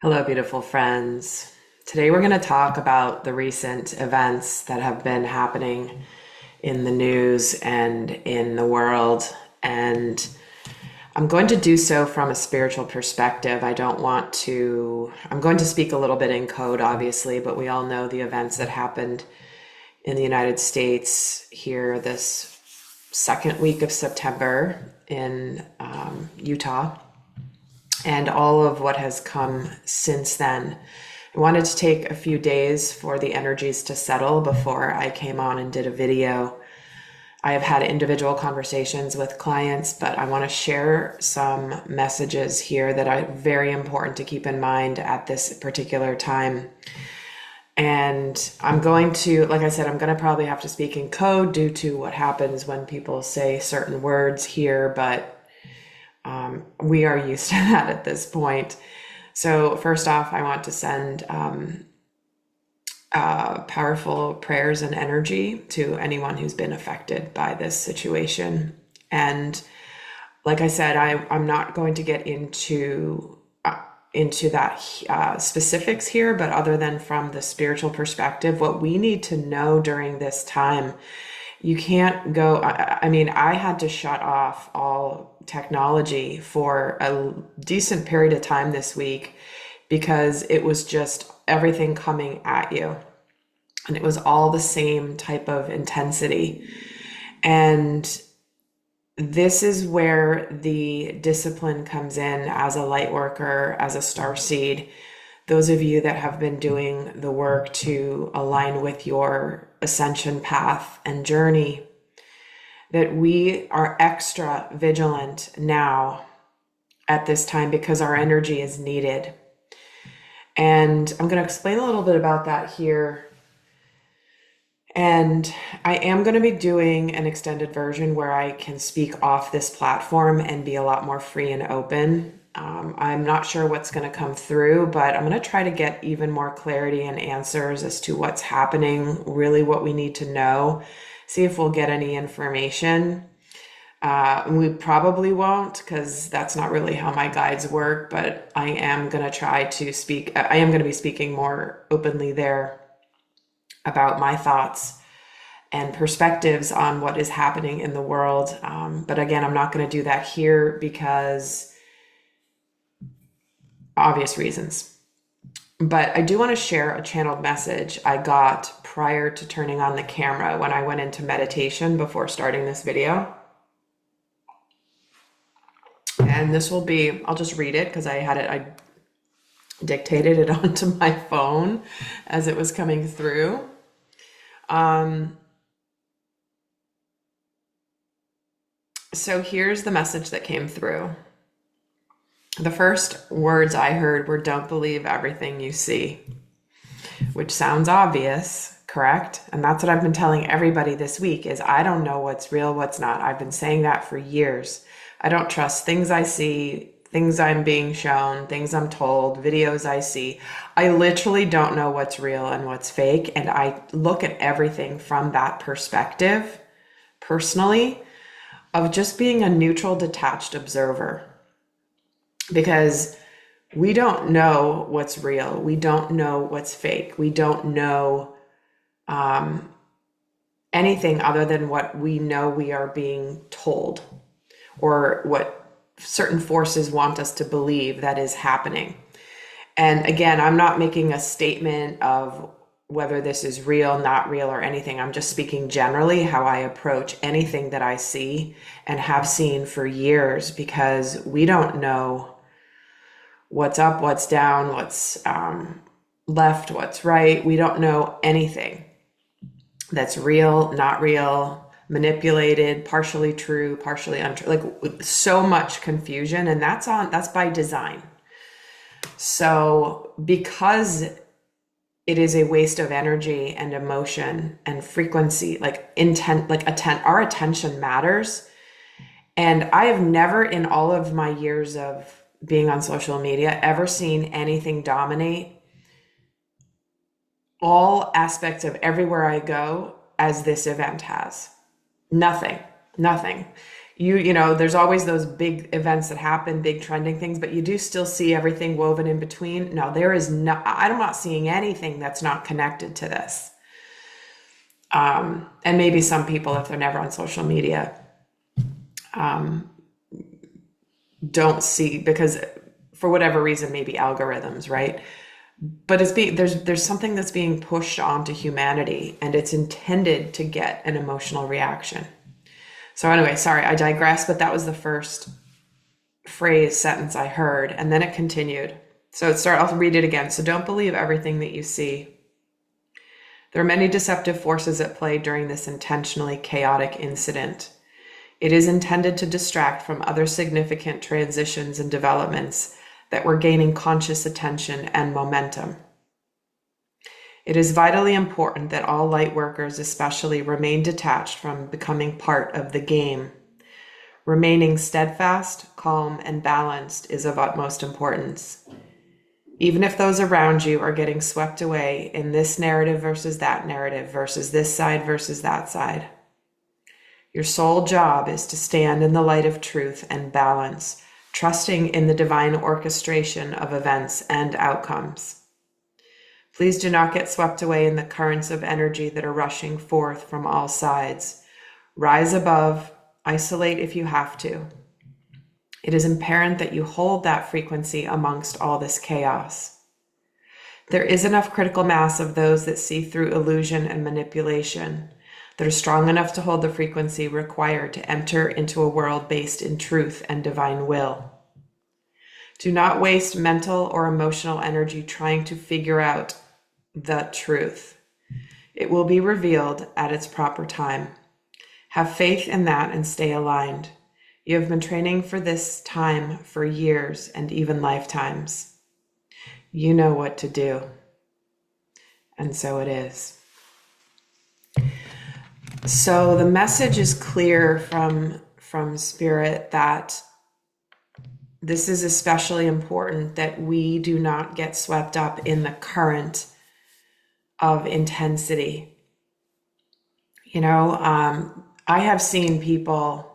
Hello, beautiful friends. Today we're going to talk about the recent events that have been happening in the news and in the world. And I'm going to do so from a spiritual perspective. I'm going to speak a little bit in code, obviously, but we all know the events that happened in the United States here this second week of September in Utah, and all of what has come since then. I wanted to take a few days for the energies to settle before I came on and did a video. I have had individual conversations with clients, but I want to share some messages here that are very important to keep in mind at this particular time. And I'm going to, like I said, I'm going to probably have to speak in code due to what happens when people say certain words here, but we are used to that at this point. So first off, I want to send powerful prayers and energy to anyone who's been affected by this situation. And like I said, I'm not going to get into that specifics here, but other than from the spiritual perspective, what we need to know during this time, you can't go, I had to shut off all technology for a decent period of time this week because it was just everything coming at you. And it was all the same type of intensity. And this is where the discipline comes in as a light worker, as a starseed. Those of you that have been doing the work to align with your ascension path and journey, that we are extra vigilant now at this time because our energy is needed. And I'm going to explain a little bit about that here. And I am going to be doing an extended version where I can speak off this platform and be a lot more free and open. I'm not sure what's going to come through, but I'm going to try to get even more clarity and answers as to what's happening, really what we need to know, see if we'll get any information. We probably won't, because that's not really how my guides work, but I am going to try to speak. I am going to be speaking more openly there about my thoughts and perspectives on what is happening in the world. But again, I'm not going to do that here because obvious reasons. But I do want to share a channeled message I got prior to turning on the camera when I went into meditation before starting this video. And this will be, I'll just read it because I dictated it onto my phone as it was coming through. So here's the message that came through. The first words I heard were, "Don't believe everything you see," which sounds obvious, correct? And that's what I've been telling everybody this week is I don't know what's real, what's not. I've been saying that for years. I don't trust things I see, things I'm being shown, things I'm told, videos I see. I literally don't know what's real and what's fake. And I look at everything from that perspective, personally, of just being a neutral, detached observer. Because we don't know what's real. We don't know what's fake. We don't know anything other than what we know we are being told or what certain forces want us to believe that is happening. And again, I'm not making a statement of whether this is real, not real, or anything. I'm just speaking generally how I approach anything that I see and have seen for years, because we don't know what's up, what's down, what's left, what's right. We don't know anything that's real, not real, manipulated, partially true, partially untrue, like so much confusion. And that's by design. So because it is a waste of energy and emotion and frequency, like intent, our attention matters. And I have never in all of my years of being on social media ever seen anything dominate all aspects of everywhere I go as this event has. Nothing. There's always those big events that happen, big trending things, but you do still see everything woven in between. No, I'm not seeing anything that's not connected to this. And maybe some people, if they're never on social media, don't see, because for whatever reason, maybe algorithms, right? But there's something that's being pushed onto humanity, and it's intended to get an emotional reaction. So anyway, sorry, I digress, but that was the first sentence I heard, and then it continued. I'll read it again. So don't believe everything that you see. There are many deceptive forces at play during this intentionally chaotic incident. It is intended to distract from other significant transitions and developments that were gaining conscious attention and momentum. It is vitally important that all light workers especially remain detached from becoming part of the game. Remaining steadfast, calm, and balanced is of utmost importance. Even if those around you are getting swept away in this narrative versus that narrative versus this side versus that side. Your sole job is to stand in the light of truth and balance, trusting in the divine orchestration of events and outcomes. Please do not get swept away in the currents of energy that are rushing forth from all sides. Rise above, isolate if you have to. It is imperative that you hold that frequency amongst all this chaos. There is enough critical mass of those that see through illusion and manipulation, that are strong enough to hold the frequency required to enter into a world based in truth and divine will. Do not waste mental or emotional energy trying to figure out the truth. It will be revealed at its proper time. Have faith in that and stay aligned. You have been training for this time for years and even lifetimes. You know what to do. And so it is. So the message is clear from Spirit that this is especially important, that we do not get swept up in the current of intensity. I have seen people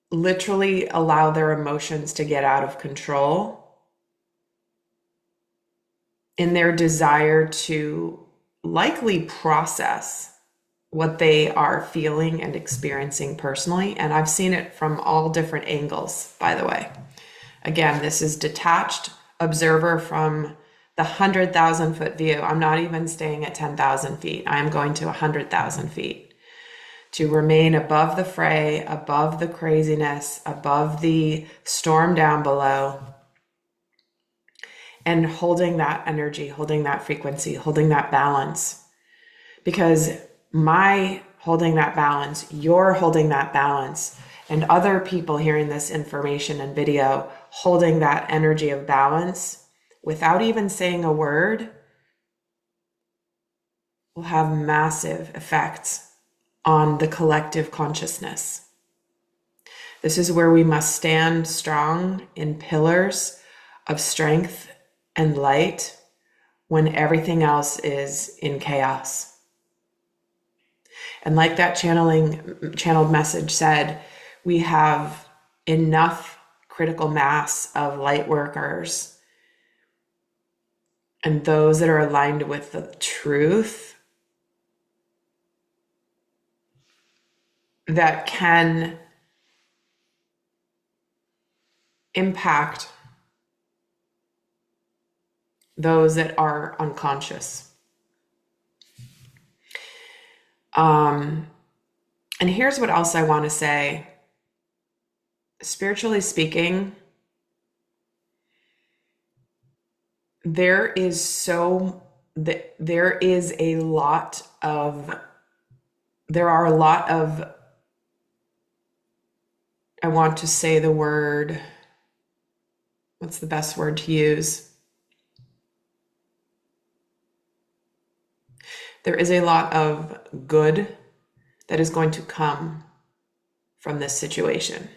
literally allow their emotions to get out of control in their desire to likely process what they are feeling and experiencing personally. And I've seen it from all different angles, by the way. Again, this is detached observer from the 100,000 foot view. I'm not even staying at 10,000 feet. I'm going to 100,000 feet to remain above the fray, above the craziness, above the storm down below, and holding that energy, holding that frequency, holding that balance. Because my holding that balance, you're holding that balance, and other people hearing this information and video holding that energy of balance without even saying a word will have massive effects on the collective consciousness. This is where we must stand strong in pillars of strength and light when everything else is in chaos. And like that channeled message said, we have enough critical mass of light workers and those that are aligned with the truth that can impact those that are unconscious. And here's what else I want to say. Spiritually speaking, there are a lot of, I want to say the word, what's the best word to use? There is a lot of good that is going to come from this situation.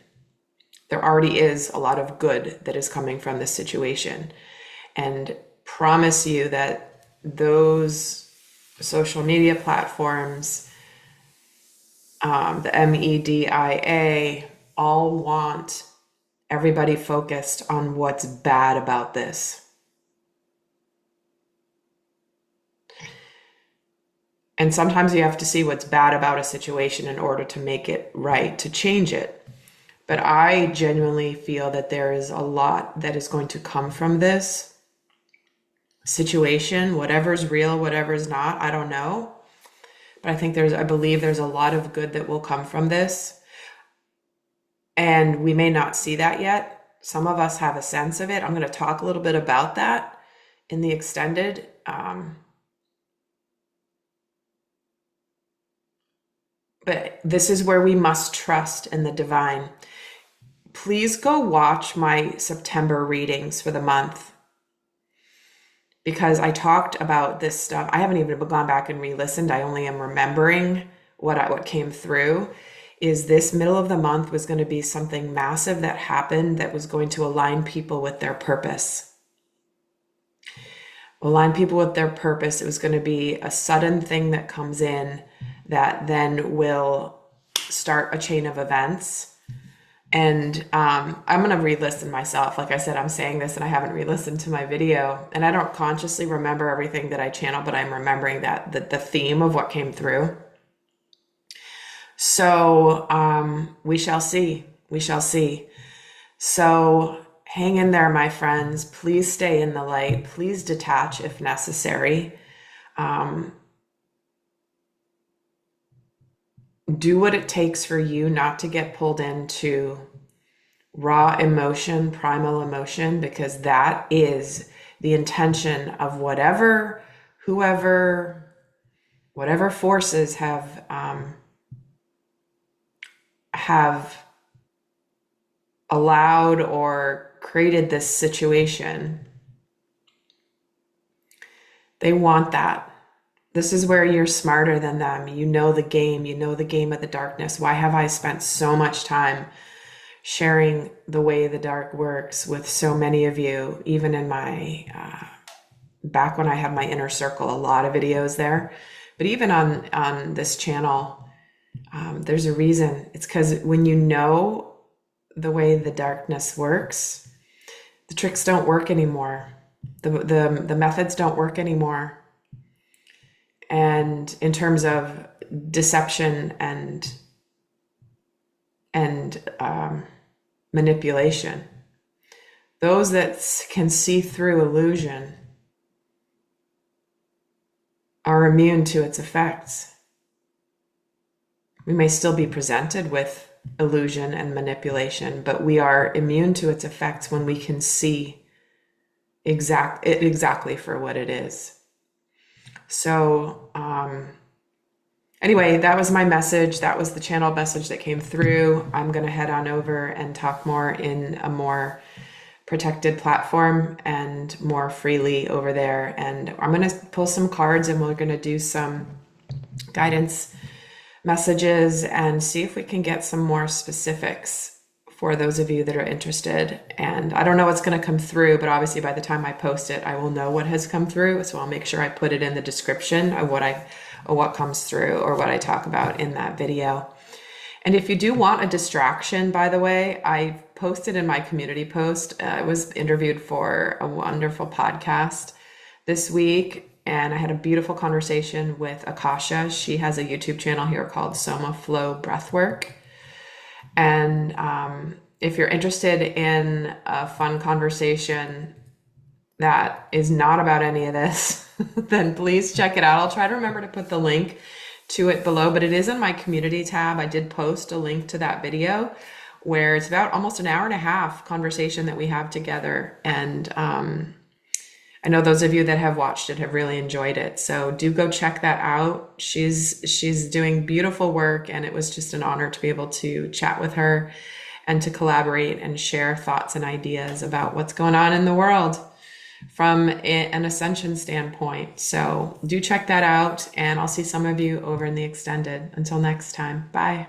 There already is a lot of good that is coming from this situation. And promise you that those social media platforms the media, all want everybody focused on what's bad about this. And sometimes you have to see what's bad about a situation in order to make it right, to change it. But I genuinely feel that there is a lot that is going to come from this situation, whatever's real, whatever's not, I don't know. But I believe there's a lot of good that will come from this. And we may not see that yet. Some of us have a sense of it. I'm going to talk a little bit about that in the extended. But this is where we must trust in the divine. Please go watch my September readings for the month, because I talked about this stuff. I haven't even gone back and re-listened. I only am remembering what came through. Is this middle of the month was going to be something massive that happened that was going to align people with their purpose. Align people with their purpose. It was going to be a sudden thing that comes in that then will start a chain of events. And I'm going to re-listen myself. Like I said, I'm saying this and I haven't re-listened to my video, and I don't consciously remember everything that I channel, but I'm remembering that the theme of what came through. So we shall see. We shall see. So hang in there, my friends. Please stay in the light. Please detach if necessary. Do what it takes for you not to get pulled into raw emotion, primal emotion, because that is the intention of whatever forces have allowed or created this situation. They want that. This is where you're smarter than them. You know the game. You know the game of the darkness. Why have I spent so much time sharing the way the dark works with so many of you, even in my, back when I had my inner circle, a lot of videos there. But even on this channel, there's a reason. It's because when you know the way the darkness works, the tricks don't work anymore. The methods don't work anymore. And in terms of deception and manipulation, those that can see through illusion are immune to its effects. We may still be presented with illusion and manipulation, but we are immune to its effects when we can see exactly for what it is. So anyway, that was my message. That was the channel message that came through. I'm going to head on over and talk more in a more protected platform and more freely over there. And I'm going to pull some cards and we're going to do some guidance messages and see if we can get some more specifics for those of you that are interested. And I don't know what's going to come through, but obviously by the time I post it, I will know what has come through. So I'll make sure I put it in the description of what comes through or what I talk about in that video. And if you do want a distraction, by the way, I posted in my community post, I was interviewed for a wonderful podcast this week, and I had a beautiful conversation with Akasha. She has a YouTube channel here called Soma Breathwork. And if you're interested in a fun conversation that is not about any of this, then please check it out. I'll try to remember to put the link to it below, but it is in my community tab. I did post a link to that video where it's about almost an hour and a half conversation that we have together. And I know those of you that have watched it have really enjoyed it. So do go check that out. She's doing beautiful work, and it was just an honor to be able to chat with her and to collaborate and share thoughts and ideas about what's going on in the world from an ascension standpoint. So do check that out, and I'll see some of you over in the extended. Until next time, bye.